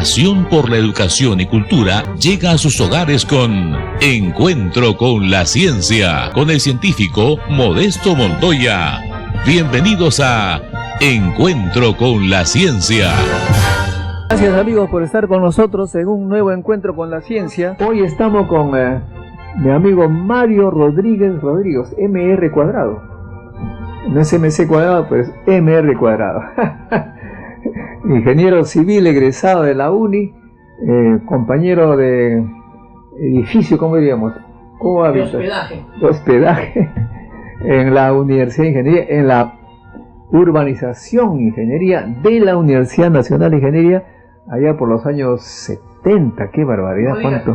pasión por la educación y cultura llega a sus hogares con Encuentro con la Ciencia, con el científico Modesto Montoya. Bienvenidos a Encuentro con la Ciencia. Gracias amigos por estar con nosotros en un nuevo Encuentro con la Ciencia. Hoy estamos con mi amigo Mario Rodríguez, MR cuadrado. No es MC cuadrado, pero es MR cuadrado. Ingeniero civil egresado de la UNI, compañero de edificio, ¿cómo diríamos? Hospedaje en la Universidad de Ingeniería, en la urbanización Ingeniería de la Universidad Nacional de Ingeniería, allá por los años 70, qué barbaridad, no cuánto.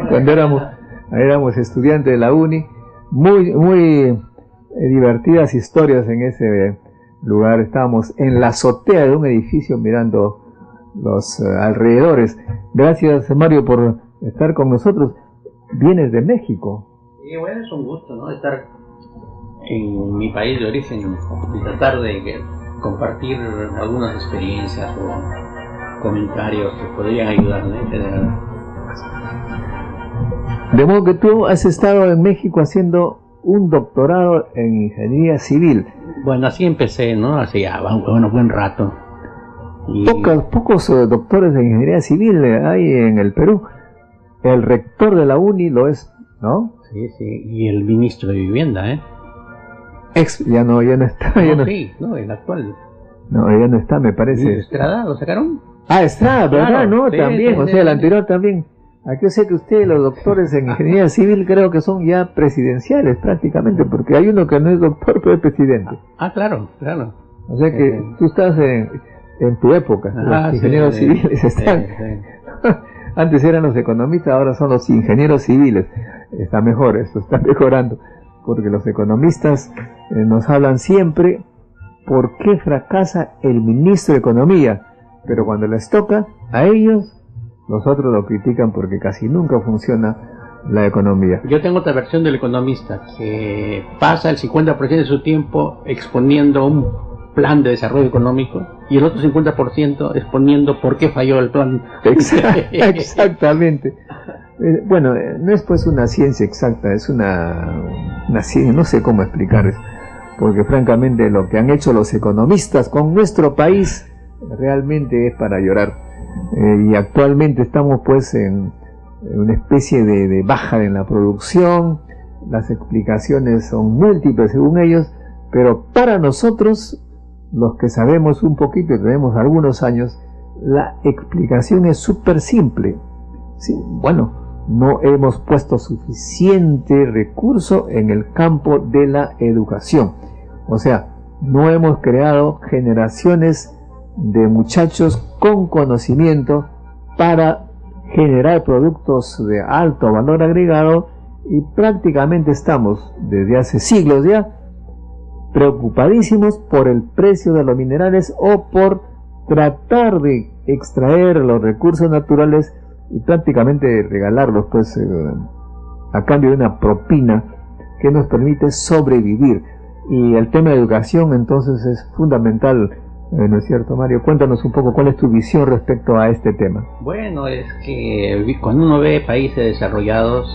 Cuando éramos estudiantes de la UNI, muy divertidas historias en ese lugar. Estábamos en la azotea de un edificio mirando los alrededores. Gracias Mario por estar con nosotros. Vienes de México. Sí, bueno, es un gusto, ¿no? Estar en mi país de origen y tratar de compartir algunas experiencias o comentarios que podrían ayudarme en general. De modo que tú has estado en México haciendo un doctorado en ingeniería civil. Bueno, así empecé, ¿no? Hace ya buen rato. Y... Pocos doctores en ingeniería civil hay en el Perú. El rector de la UNI lo es, ¿no? Sí, y el ministro de Vivienda, Ya no está. El actual. No, ya no está, me parece. ¿Estrada lo sacaron? Estrada, ¿verdad? Claro, No, sí, también, sí, el anterior también. Aquí yo sé que ustedes, los doctores en ingeniería civil, creo que son ya presidenciales prácticamente, porque hay uno que no es doctor, pero es presidente. Claro. O sea que tú estás en tu época, los ingenieros civiles están. Antes eran los economistas, ahora son los ingenieros civiles. Está mejor, esto está mejorando, porque los economistas nos hablan siempre por qué fracasa el ministro de Economía, pero cuando les toca a ellos, los otros lo critican porque casi nunca funciona la economía. Yo tengo otra versión del economista que pasa el 50% de su tiempo exponiendo un plan de desarrollo económico y el otro 50% exponiendo por qué falló el plan. Exactamente. Bueno, no es pues una ciencia exacta, es una ciencia, no sé cómo explicar eso, porque francamente lo que han hecho los economistas con nuestro país realmente es para llorar. Y actualmente estamos pues en una especie de baja en la producción. Las explicaciones son múltiples según ellos, pero para nosotros, los que sabemos un poquito y tenemos algunos años, la explicación es súper simple. Sí, bueno, no hemos puesto suficiente recurso en el campo de la educación. O sea, no hemos creado generaciones de muchachos con conocimiento para generar productos de alto valor agregado, y prácticamente estamos desde hace siglos ya preocupadísimos por el precio de los minerales o por tratar de extraer los recursos naturales y prácticamente regalarlos pues a cambio de una propina que nos permite sobrevivir. Y el tema de educación entonces es fundamental. ¿No es cierto, Mario? Cuéntanos un poco cuál es tu visión respecto a este tema. Bueno, es que cuando uno ve países desarrollados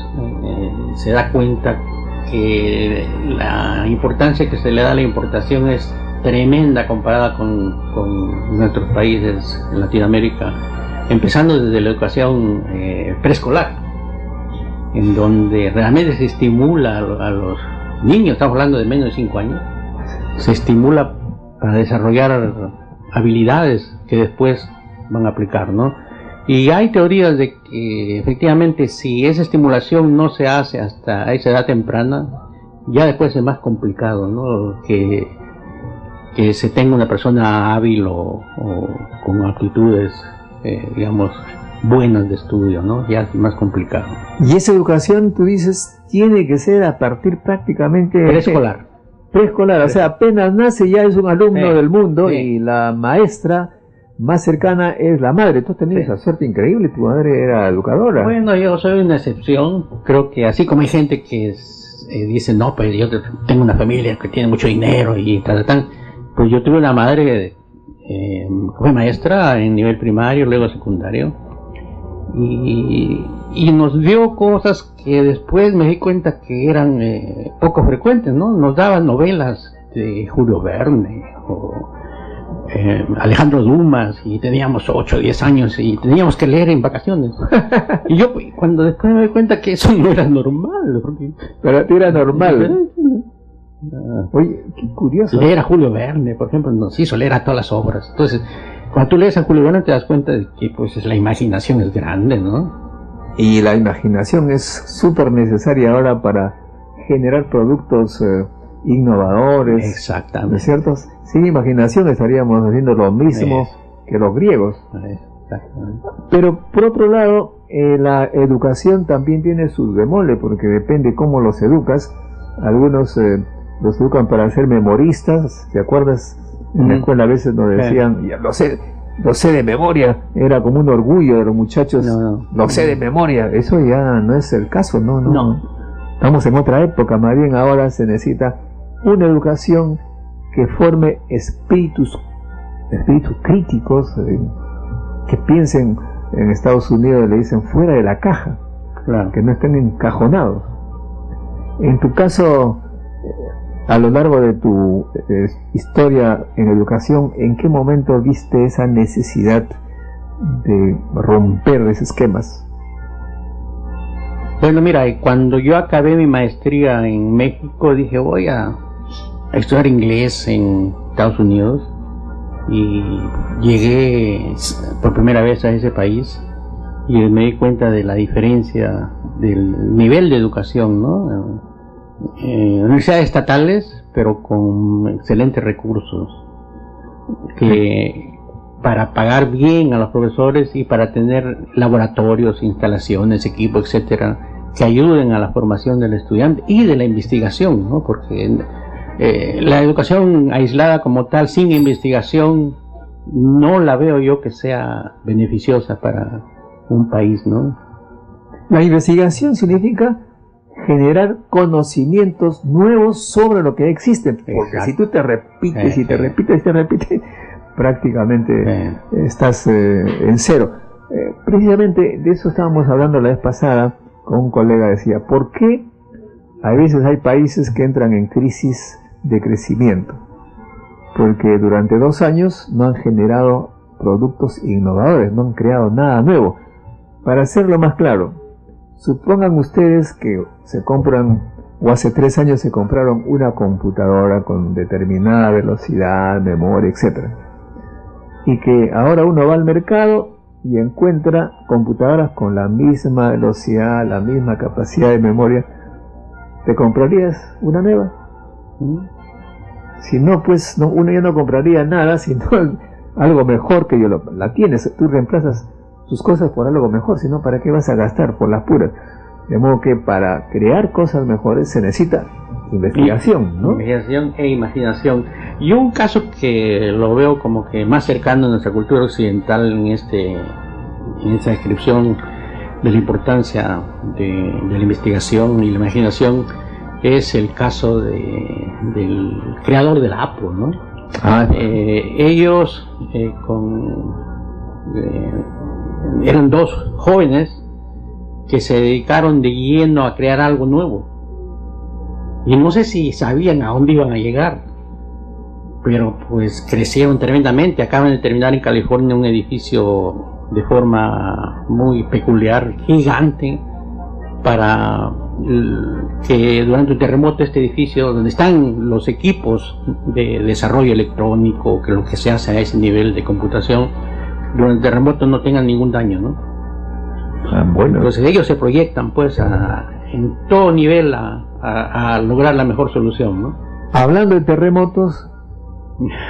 se da cuenta que la importancia que se le da a la importación es tremenda comparada con nuestros países en Latinoamérica, empezando desde la educación preescolar, en donde realmente se estimula a los niños, estamos hablando de menos de 5 años, se estimula para desarrollar habilidades que después van a aplicar, ¿no? Y hay teorías de que efectivamente si esa estimulación no se hace hasta esa edad temprana, ya después es más complicado, ¿no? Que se tenga una persona hábil o con actitudes, digamos, buenas de estudio, ¿no? Ya es más complicado. Y esa educación, tú dices, tiene que ser a partir prácticamente preescolar, o sea, apenas nace ya es un alumno del mundo, y la maestra más cercana es la madre. Tú tenías esa suerte increíble, tu madre era educadora. Bueno, yo soy una excepción. Creo que así como hay gente que dice, no, pues yo tengo una familia que tiene mucho dinero y tal, pues yo tuve una madre fue maestra en nivel primario, luego secundario, y nos dio cosas que después me di cuenta que eran poco frecuentes, ¿no? Nos daba novelas de Julio Verne o Alejandro Dumas, y teníamos 8 o 10 años y teníamos que leer en vacaciones. Y yo cuando después me di cuenta que eso no era normal, porque Pero a ti era normal. Oye, qué curioso. leer a Julio Verne, por ejemplo, nos hizo leer a todas las obras. Entonces, cuando tú lees a Julio Verne te das cuenta de que pues la imaginación es grande, ¿no? Y la imaginación es súper necesaria ahora para generar productos innovadores. ¿No es Exactamente. cierto? Sin imaginación estaríamos haciendo lo mismo que los griegos. Exactamente. Pero por otro lado, la educación también tiene sus bemoles, porque depende cómo los educas. Algunos los educan para ser memoristas, ¿te acuerdas? En la escuela a veces nos decían, ya lo sé de memoria, era como un orgullo de los muchachos, lo sé de memoria. Eso ya no es el caso, no. Estamos en otra época, más bien ahora se necesita una educación que forme espíritus críticos, que piensen. En Estados Unidos le dicen fuera de la caja, Claro. que no estén encajonados. En tu caso, a lo largo de tu historia en educación, ¿en qué momento viste esa necesidad de romper esos esquemas? Bueno, mira, cuando yo acabé mi maestría en México, dije voy a estudiar inglés en Estados Unidos, y llegué por primera vez a ese país y me di cuenta de la diferencia del nivel de educación, ¿no? Universidades estatales, pero con excelentes recursos, que para pagar bien a los profesores y para tener laboratorios, instalaciones, equipos, etcétera, que ayuden a la formación del estudiante y de la investigación, ¿no? Porque la educación aislada como tal, sin investigación, no la veo yo que sea beneficiosa para un país, ¿no? La investigación significa generar conocimientos nuevos sobre lo que existe, porque Exacto. si tú te repites y te repites, prácticamente estás en cero. Precisamente de eso estábamos hablando la vez pasada con un colega. Decía, ¿por qué a veces hay países que entran en crisis de crecimiento? Porque durante 2 años no han generado productos innovadores, no han creado nada nuevo. Para hacerlo más claro, supongan ustedes que se compran, o hace 3 años se compraron una computadora con determinada velocidad, memoria, etc. Y que ahora uno va al mercado y encuentra computadoras con la misma velocidad, la misma capacidad de memoria. ¿Te comprarías una nueva? Si no, pues no, uno ya no compraría nada, sino algo mejor que la tienes. Tú reemplazas tus cosas por algo mejor, si no, ¿para qué vas a gastar por las puras? De modo que para crear cosas mejores se necesita investigación, ¿no? Investigación e imaginación. Y un caso que lo veo como que más cercano a nuestra cultura occidental en esta descripción de la importancia de la investigación y la imaginación es el caso del creador del Apple, ¿no? Ellos eran 2 jóvenes que se dedicaron de lleno a crear algo nuevo, y no sé si sabían a dónde iban a llegar, pero pues crecieron tremendamente. Acaban de terminar en California un edificio de forma muy peculiar, gigante, para que durante un terremoto este edificio, donde están los equipos de desarrollo electrónico, que lo que se hace a ese nivel de computación, durante el terremoto no tengan ningún daño, ¿no? Bueno. Entonces ellos se proyectan pues en todo nivel a lograr la mejor solución, ¿no? Hablando de terremotos,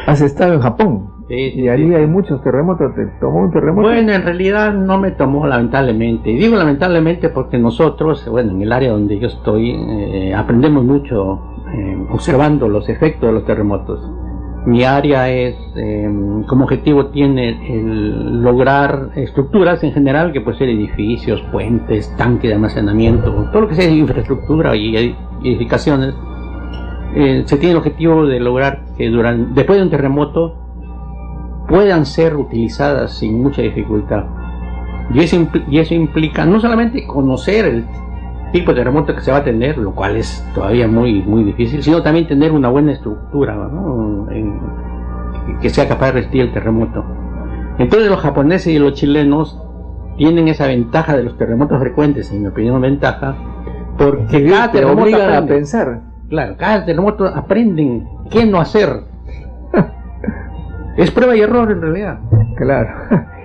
has estado en Japón. Y allí hay muchos terremotos. ¿Te tomó un terremoto? Bueno, en realidad no me tomó, lamentablemente. Y digo lamentablemente porque nosotros, bueno, en el área donde yo estoy, aprendemos mucho observando los efectos de los terremotos. Mi área es, como objetivo tiene el lograr estructuras en general, que pueden ser edificios, puentes, tanques de almacenamiento, todo lo que sea infraestructura y edificaciones. Se tiene el objetivo de lograr que después de un terremoto puedan ser utilizadas sin mucha dificultad. Y eso implica no solamente conocer el tipo de terremoto que se va a tener, lo cual es todavía muy, muy difícil, sino también tener una buena estructura, ¿no? Que sea capaz de resistir el terremoto. Entonces los japoneses y los chilenos tienen esa ventaja de los terremotos frecuentes, en mi opinión ventaja, porque cada terremoto obligan a pensar. Claro, cada terremoto aprenden qué no hacer. Es prueba y error en realidad. Claro.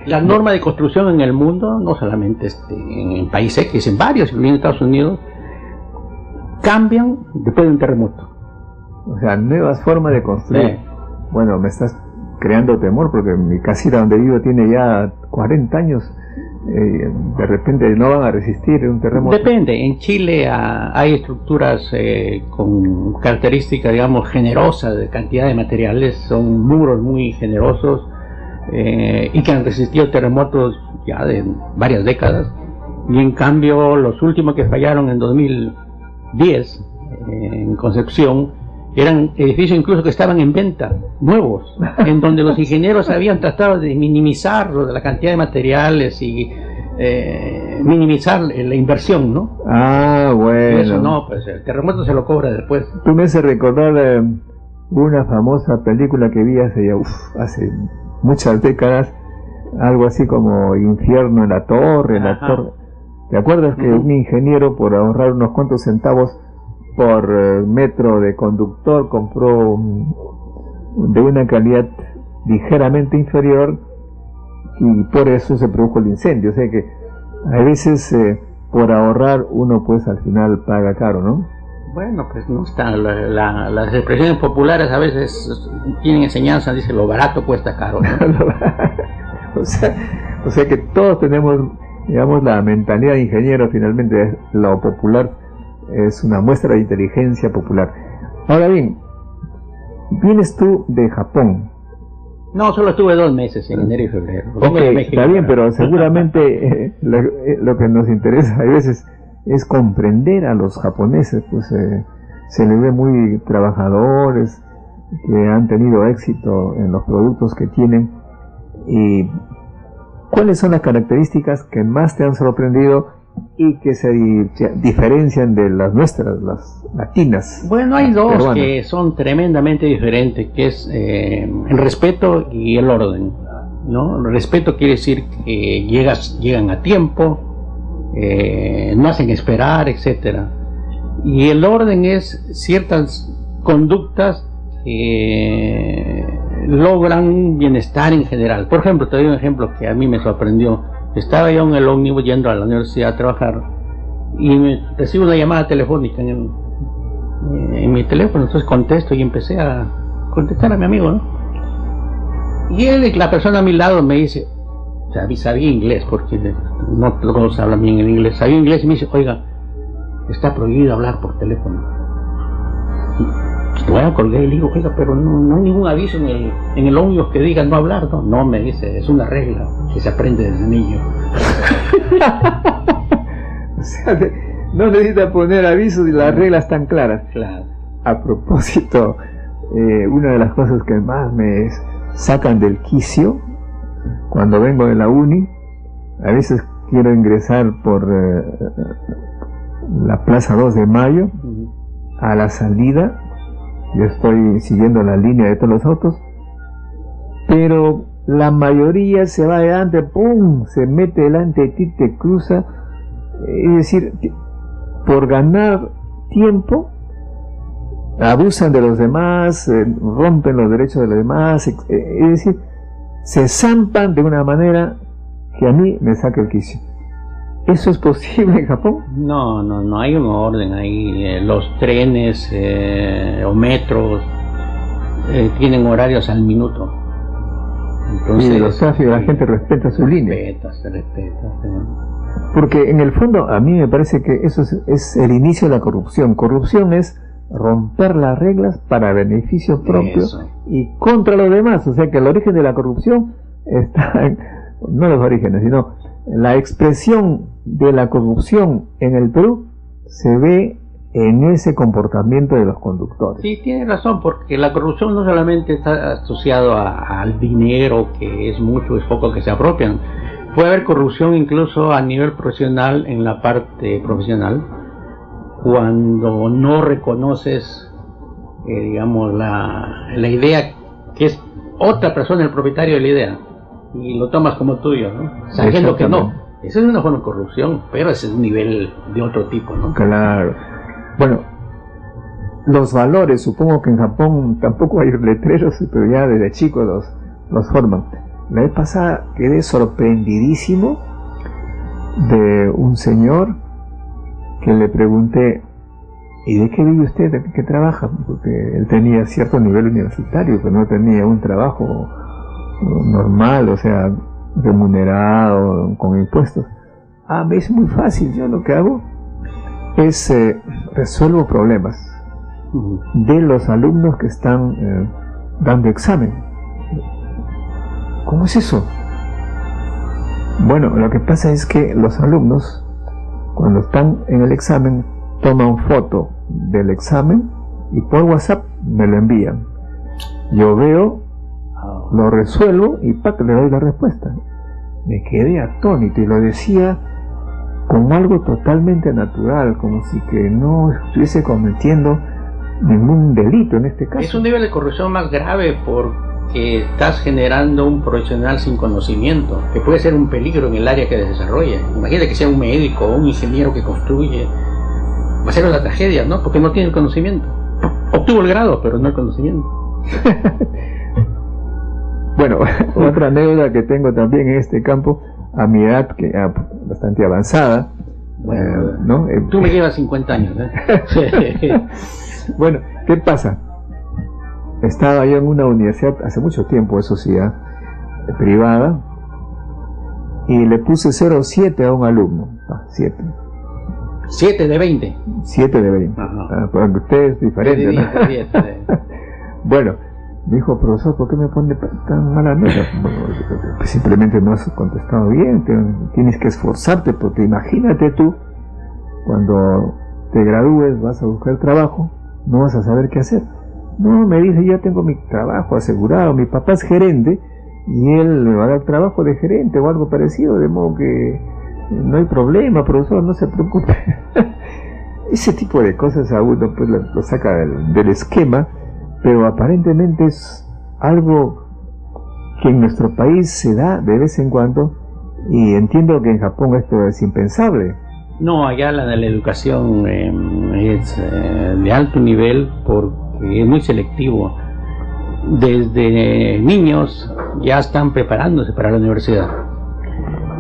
La norma de construcción en el mundo, no solamente en países X, en varios, incluyendo Estados Unidos, cambian después de un terremoto. O sea, nuevas formas de construir. Bueno, me estás creando temor porque mi casita donde vivo tiene ya 40 años. De repente no van a resistir un terremoto. Depende. En Chile hay estructuras con características, digamos, generosas de cantidad de materiales. Son muros muy generosos. Y que han resistido terremotos ya de varias décadas, y en cambio los últimos que fallaron en 2010 en Concepción eran edificios incluso que estaban en venta, nuevos, en donde los ingenieros habían tratado de minimizar la cantidad de materiales y minimizar la inversión, ¿no? Ah, bueno. Eso no, pues el terremoto se lo cobra después. Tú me haces recordar una famosa película que vi hace muchas décadas, algo así como Infierno en la Torre, ¿Te acuerdas que un ingeniero, por ahorrar unos cuantos centavos por metro de conductor, compró de una calidad ligeramente inferior y por eso se produjo el incendio? O sea que a veces por ahorrar uno pues al final paga caro, ¿no? Bueno, pues no está. Las expresiones populares a veces tienen enseñanza, dice lo barato cuesta caro, ¿no? o sea que todos tenemos, digamos, la mentalidad de ingeniero. Finalmente lo popular es una muestra de inteligencia popular. Ahora bien, vienes tú de Japón. No, solo estuve 2 meses, en enero y febrero. Ok, está bien, pero seguramente lo que nos interesa a veces es comprender a los japoneses, pues se les ve muy trabajadores, que han tenido éxito en los productos que tienen. ¿Y cuáles son las características que más te han sorprendido y que se diferencian de las nuestras, las latinas? Bueno, hay dos peruanas que son tremendamente diferentes, que es el respeto y el orden, ¿no? El respeto quiere decir que llegan a tiempo, no hacen esperar, etcétera. Y el orden es ciertas conductas que logran bienestar en general. Por ejemplo, te doy un ejemplo que a mí me sorprendió. Estaba yo en el ómnibus yendo a la universidad a trabajar y recibo una llamada telefónica en mi teléfono. Entonces contesto y empecé a contestar a mi amigo, ¿no? Y la persona a mi lado me dice, sabía inglés, porque no todos hablan bien el inglés, sabía inglés, y me dice, oiga, está prohibido hablar por teléfono. Voy a colgar y le digo, oiga, pero no hay ningún aviso en el ómnibus que diga no hablar, ¿no? No, me dice, es una regla que se aprende desde niño. O sea, no necesita poner avisos y las reglas están claras. Claro. A propósito, una de las cosas que más me sacan del quicio cuando vengo de la uni, a veces quiero ingresar por la Plaza 2 de Mayo, a la salida, yo estoy siguiendo la línea de todos los autos, pero la mayoría se va adelante, ¡pum!, se mete delante de ti, te cruza. Es decir, por ganar tiempo abusan de los demás, rompen los derechos de los demás, es decir, se zampan de una manera que a mí me saca el quicio. ¿Eso es posible en Japón? No hay un orden ahí. Los trenes o metros tienen horarios al minuto. Entonces, y los tráficos, la gente respeta su línea. Se respeta. Porque en el fondo a mí me parece que eso es el inicio de la corrupción. Corrupción es romper las reglas para beneficio propio y contra los demás. O sea que el origen de la corrupción está no los orígenes, sino la expresión de la corrupción en el Perú se ve en ese comportamiento de los conductores. Sí, tiene razón, porque la corrupción no solamente está asociado al dinero, que es mucho, es poco que se apropian. Puede haber corrupción incluso a nivel profesional, en la parte profesional, cuando no reconoces, digamos, la idea que es otra persona el propietario de la idea, y lo tomas como tuyo, ¿no? Sabiendo que no. Esa es una forma de corrupción, pero ese es un nivel de otro tipo, ¿no? Claro. Bueno, los valores, supongo que en Japón tampoco hay letreros, pero ya desde chicos los forman. La vez pasada quedé sorprendidísimo de un señor que le pregunté, ¿y de qué vive usted? ¿De qué trabaja? Porque él tenía cierto nivel universitario, pero no tenía un trabajo normal, o sea, remunerado, con impuestos. Me es muy fácil, yo lo que hago es resuelvo problemas de los alumnos que están dando examen. ¿Cómo es eso? Bueno, lo que pasa es que los alumnos, cuando están en el examen, toman foto del examen y por WhatsApp me lo envían. Yo veo, lo resuelvo y le doy la respuesta. Me quedé atónito y lo decía con algo totalmente natural, como si que no estuviese cometiendo ningún delito en este caso. Es un nivel de corrupción más grave porque estás generando un profesional sin conocimiento, que puede ser un peligro en el área que desarrolla. Imagínate que sea un médico o un ingeniero que construye. Va a ser una tragedia, ¿no? Porque no tiene el conocimiento. Obtuvo el grado, pero no el conocimiento. Bueno, otra anécdota que tengo también en este campo, a mi edad, que bastante avanzada, bueno, ¿no? Tú me llevas 50 años, ¿eh? Bueno, ¿qué pasa? Estaba yo en una universidad hace mucho tiempo, eso sí, privada, y le puse 0,7 a un alumno. 7. 7 de 20. 7 de 20. Porque usted es diferente, 10, ¿no? 10. Bueno, me dijo, profesor, ¿por qué me pone tan mala nota? Bueno, pues simplemente no has contestado bien, tienes que esforzarte, porque imagínate tú, cuando te gradúes, vas a buscar trabajo, no vas a saber qué hacer. No, me dice, ya tengo mi trabajo asegurado, mi papá es gerente, y él me va a dar trabajo de gerente o algo parecido, de modo que no hay problema, profesor, no se preocupe. Ese tipo de cosas a uno pues lo saca del esquema, pero aparentemente es algo que en nuestro país se da de vez en cuando, y entiendo que en Japón esto es impensable. No, allá la educación es de alto nivel porque es muy selectivo. Desde niños ya están preparándose para la universidad,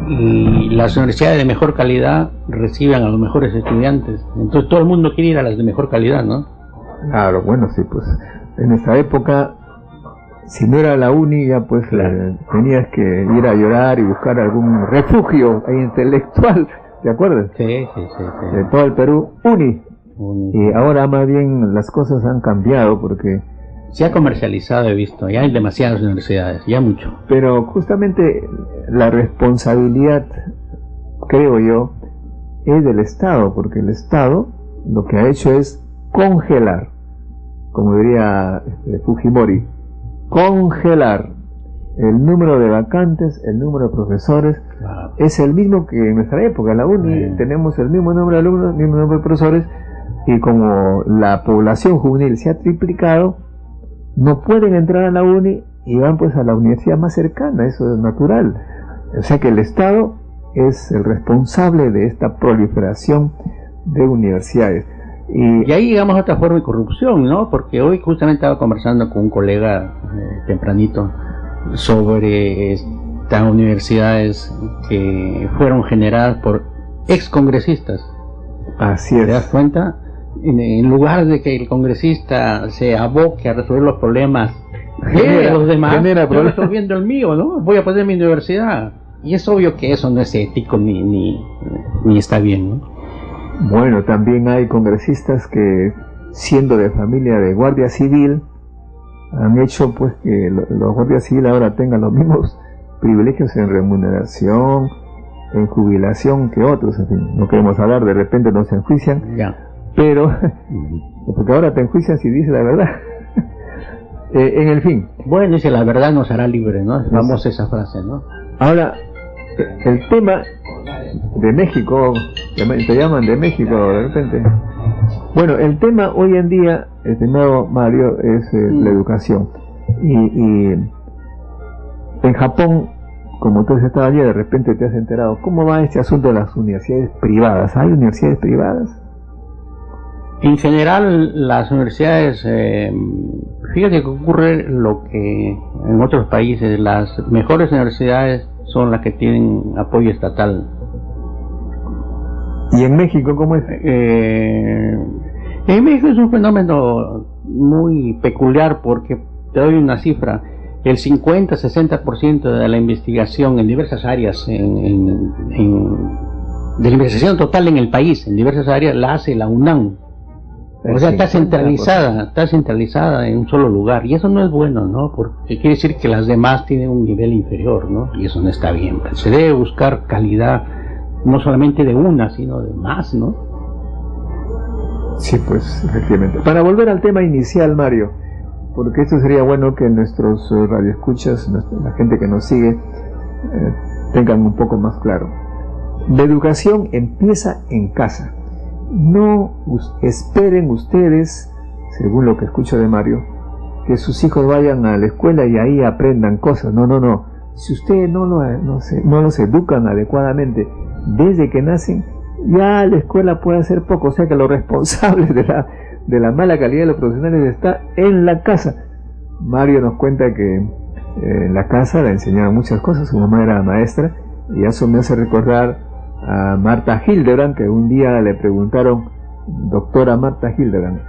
y las universidades de mejor calidad reciben a los mejores estudiantes. Entonces todo el mundo quiere ir a las de mejor calidad, ¿no? Claro, bueno, sí, pues en esa época, si no era la uni, ya pues tenías que ir a llorar y buscar algún refugio intelectual, ¿te acuerdas? Sí. De todo el Perú, uni. Y ahora más bien las cosas han cambiado porque se ha comercializado, he visto, ya hay demasiadas universidades, ya mucho. Pero justamente la responsabilidad, creo yo, es del Estado, porque el Estado lo que ha hecho es congelar, como diría Fujimori, congelar el número de vacantes, el número de profesores. Claro. Es el mismo que en nuestra época, en la uni tenemos el mismo número de alumnos, el mismo número de profesores, y como la población juvenil se ha triplicado, no pueden entrar a la uni y van pues a la universidad más cercana, eso es natural. O sea que el Estado es el responsable de esta proliferación de universidades. Y ahí llegamos a otra forma de corrupción, ¿no? Porque hoy justamente estaba conversando con un colega tempranito sobre estas universidades que fueron generadas por excongresistas. Así es. ¿Te das cuenta? En lugar de que el congresista se aboque a resolver los problemas de los demás, estoy resolviendo el mío, ¿no? Voy a poner mi universidad. Y es obvio que eso no es ético ni está bien, ¿no? Bueno, también hay congresistas que, siendo de familia de guardia civil, han hecho pues que los guardias civiles ahora tengan los mismos privilegios en remuneración, en jubilación que otros. En fin, no queremos hablar, de repente nos enjuician. Ya. pero porque ahora te enjuician si dices la verdad. En el fin. Bueno, dice, la verdad nos hará libre, ¿no? Es famosa esa frase, ¿no? Ahora, el tema de México, te llaman de México de repente. Bueno, el tema hoy en día, estimado Mario, es la educación. Y en Japón, como tú has estado allí, de repente te has enterado, ¿cómo va este asunto de las universidades privadas? ¿Hay universidades privadas? En general, las universidades, fíjate que ocurre lo que en otros países, las mejores universidades son las que tienen apoyo estatal. ¿Y en México cómo es? En México es un fenómeno muy peculiar porque, te doy una cifra, el 50-60% de la investigación en diversas áreas, de la investigación total en el país, en diversas áreas, la hace la UNAM. O sea, está centralizada en un solo lugar, y eso no es bueno, ¿no? Porque quiere decir que las demás tienen un nivel inferior, ¿no? Y eso no está bien. Se debe buscar calidad, no solamente de una, sino de más, ¿no? Sí, pues, efectivamente. Para volver al tema inicial, Mario, porque esto sería bueno que nuestros radioescuchas, la gente que nos sigue, tengan un poco más claro. La educación empieza en casa. No esperen ustedes, según lo que escucho de Mario, que sus hijos vayan a la escuela y ahí aprendan cosas. No. Si ustedes no los educan adecuadamente desde que nacen, ya la escuela puede hacer poco. O sea que los responsables de la mala calidad de los profesionales está en la casa. Mario nos cuenta que en la casa le enseñaban muchas cosas. Su mamá era maestra, y eso me hace recordar a Marta Hildebrand, que un día le preguntaron, doctora Marta Hildebrand,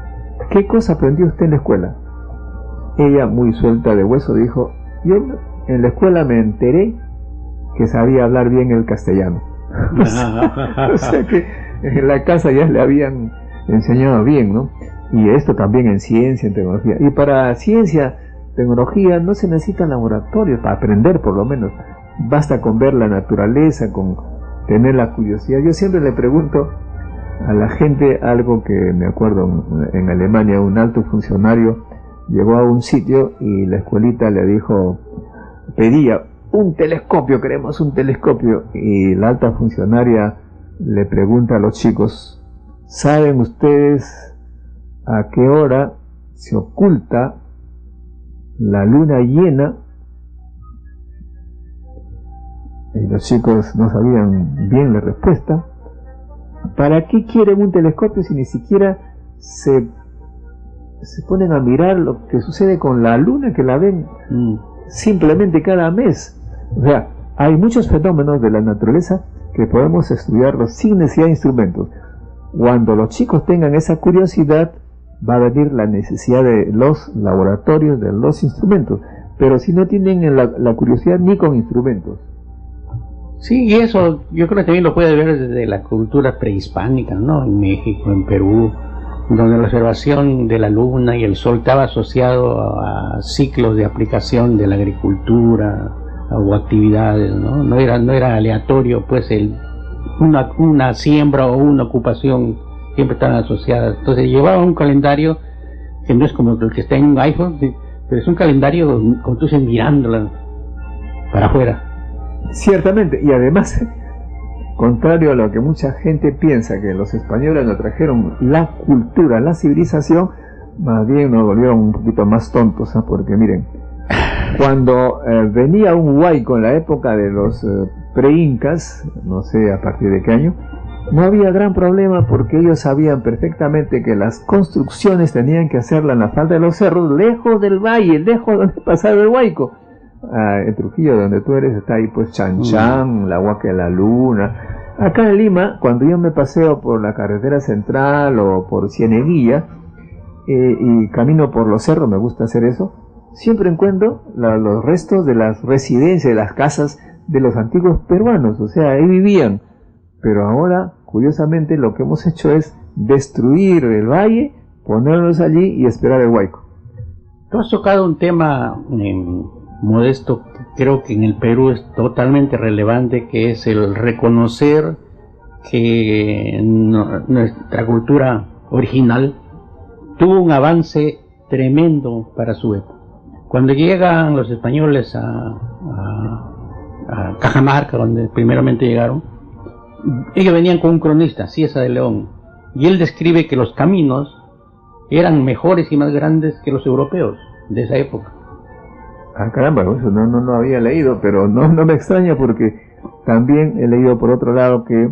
¿qué cosa aprendió usted en la escuela? Ella, muy suelta de hueso, dijo, yo en la escuela me enteré que sabía hablar bien el castellano. O sea que en la casa ya le habían enseñado bien, ¿no? Y esto también en ciencia, en tecnología. Y para ciencia, tecnología, no se necesitan laboratorios para aprender, por lo menos. Basta con ver la naturaleza, con tener la curiosidad. Yo siempre le pregunto a la gente algo que me acuerdo en Alemania, un alto funcionario llegó a un sitio y la escuelita le dijo, pedía un telescopio, queremos un telescopio, y la alta funcionaria le pregunta a los chicos, ¿saben ustedes a qué hora se oculta la luna llena? Y los chicos no sabían bien la respuesta. ¿Para qué quieren un telescopio si ni siquiera se ponen a mirar lo que sucede con la luna, que la ven simplemente cada mes? O sea, hay muchos fenómenos de la naturaleza que podemos estudiarlos sin necesidad de instrumentos. Cuando los chicos tengan esa curiosidad, va a venir la necesidad de los laboratorios, de los instrumentos. Pero si no tienen la curiosidad, ni con instrumentos. Sí, y eso yo creo que también lo puede ver desde la cultura prehispánica, ¿no? En México, en Perú, donde la observación de la luna y el sol estaba asociado a ciclos de aplicación de la agricultura o actividades, ¿no? No era aleatorio, pues una siembra o una ocupación siempre estaban asociadas. Entonces llevaba un calendario que no es como el que está en un iPhone, pero es un calendario como tú dices, mirándola para afuera. Ciertamente, y además, contrario a lo que mucha gente piensa, que los españoles nos trajeron la cultura, la civilización, más bien nos volvieron un poquito más tontos, ¿eh? Porque miren, cuando venía un huayco en la época de los pre-incas, no sé a partir de qué año, no había gran problema porque ellos sabían perfectamente que las construcciones tenían que hacerlas en la falda de los cerros, lejos del valle, lejos donde pasaba el huayco. En Trujillo, donde tú eres, está ahí pues Chan, la Huaca de la Luna. Acá en Lima, cuando yo me paseo por la carretera central o por Cieneguilla y camino por los cerros, me gusta hacer eso, siempre encuentro los restos de las residencias, de las casas de los antiguos peruanos, o sea, ahí vivían. Pero ahora, curiosamente, lo que hemos hecho es destruir el valle, ponerlos allí y esperar el huayco. Tú has tocado un tema Modesto, creo que en el Perú es totalmente relevante, que es el reconocer que nuestra cultura original, tuvo un avance tremendo para su época. Cuando llegan los españoles a Cajamarca, donde primeramente llegaron, ellos venían con un cronista, Cieza de León, y él describe que los caminos eran mejores y más grandes que los europeos de esa época. Ah, caramba, eso no había leído, pero no me extraña, porque también he leído por otro lado que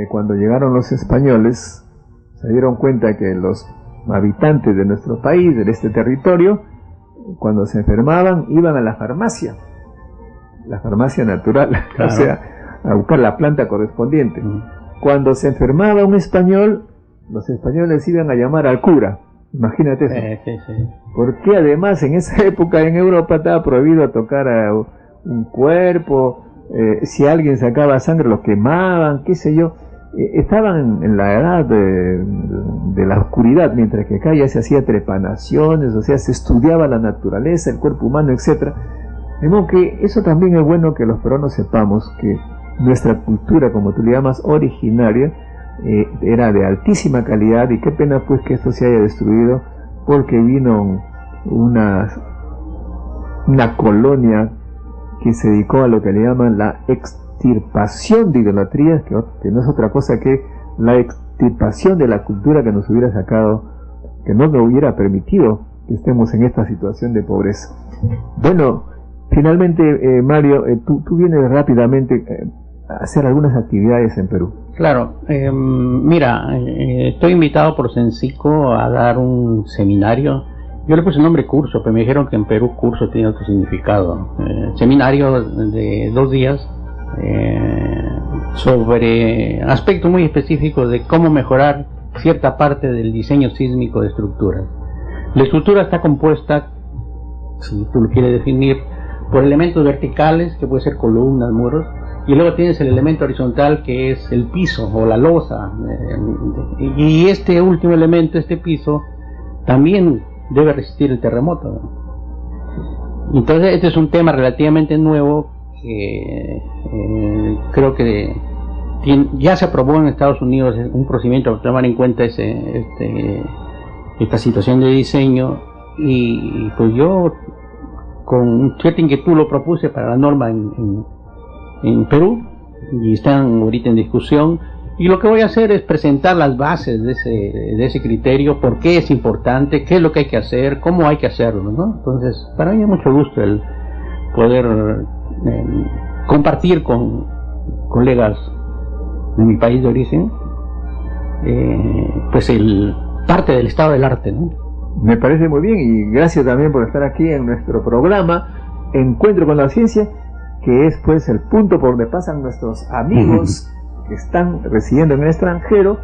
cuando llegaron los españoles se dieron cuenta que los habitantes de nuestro país, de este territorio, cuando se enfermaban iban a la farmacia natural, claro. O sea, a buscar la planta correspondiente. Cuando se enfermaba un español, los españoles iban a llamar al cura. Imagínate eso. Sí. Porque además en esa época en Europa estaba prohibido tocar a un cuerpo, si alguien sacaba sangre lo quemaban, qué sé yo. Estaban en la edad de la oscuridad, mientras que acá ya se hacía trepanaciones, o sea, se estudiaba la naturaleza, el cuerpo humano, etcétera. De modo que eso también es bueno que los peruanos sepamos que nuestra cultura, como tú le llamas, originaria, era de altísima calidad, y qué pena pues que esto se haya destruido porque vino una colonia que se dedicó a lo que le llaman la extirpación de idolatrías, que no es otra cosa que la extirpación de la cultura que nos hubiera sacado, que no nos hubiera permitido que estemos en esta situación de pobreza. Bueno, finalmente, Mario, tú vienes rápidamente a hacer algunas actividades en Perú. Claro, mira, estoy invitado por Cencico a dar un seminario. Yo le puse el nombre curso, pero me dijeron que en Perú curso tiene otro significado. Seminario de 2 días sobre aspectos muy específicos de cómo mejorar cierta parte del diseño sísmico de estructuras. La estructura está compuesta, si tú lo quieres definir, por elementos verticales, que puede ser columnas, muros, y luego tienes el elemento horizontal, que es el piso o la losa, y este último elemento, este piso, también debe resistir el terremoto. Entonces este es un tema relativamente nuevo que creo que ya se aprobó en Estados Unidos un procedimiento para tomar en cuenta esta situación de diseño, y pues yo con cierta inquietud lo propuse para la norma en Perú, y están ahorita en discusión, y lo que voy a hacer es presentar las bases de ese criterio, por qué es importante, qué es lo que hay que hacer, cómo hay que hacerlo, ¿no? Entonces, para mí es mucho gusto el poder compartir con colegas de mi país de origen pues parte del estado del arte, ¿no? Me parece muy bien, y gracias también por estar aquí en nuestro programa Encuentro con la Ciencia, que es pues el punto por donde pasan nuestros amigos que están residiendo en el extranjero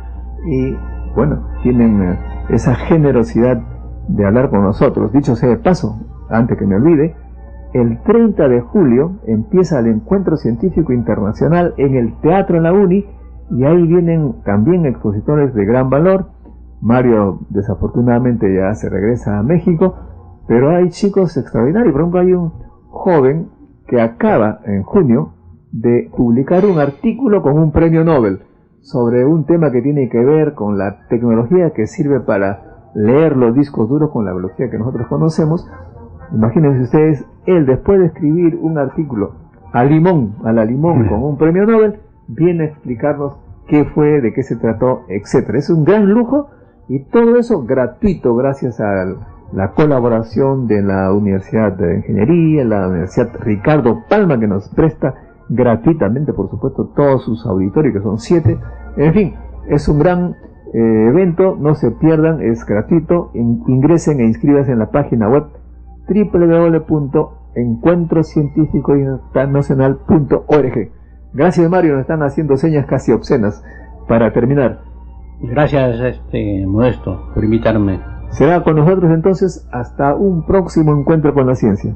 y bueno, tienen esa generosidad de hablar con nosotros. Dicho sea de paso, antes que me olvide, el 30 de julio empieza el Encuentro Científico Internacional en el Teatro en la Uni, y ahí vienen también expositores de gran valor. Mario desafortunadamente ya se regresa a México, pero hay chicos extraordinarios. Por ejemplo, hay un joven que acaba en junio de publicar un artículo con un premio Nobel sobre un tema que tiene que ver con la tecnología que sirve para leer los discos duros con la velocidad que nosotros conocemos. Imagínense ustedes, él después de escribir un artículo a la limón con un premio Nobel, viene a explicarnos qué fue, de qué se trató, etcétera. Es un gran lujo, y todo eso gratuito gracias a la colaboración de la Universidad de Ingeniería, la Universidad Ricardo Palma, que nos presta gratuitamente, por supuesto, todos sus auditorios, que son 7. En fin, es un gran evento, no se pierdan, es gratuito. Ingresen e inscríbanse en la página web www.encuentrocientificointernacional.org. Gracias, Mario, nos están haciendo señas casi obscenas para terminar. Gracias, Modesto, por invitarme. Será con nosotros entonces hasta un próximo Encuentro con la Ciencia.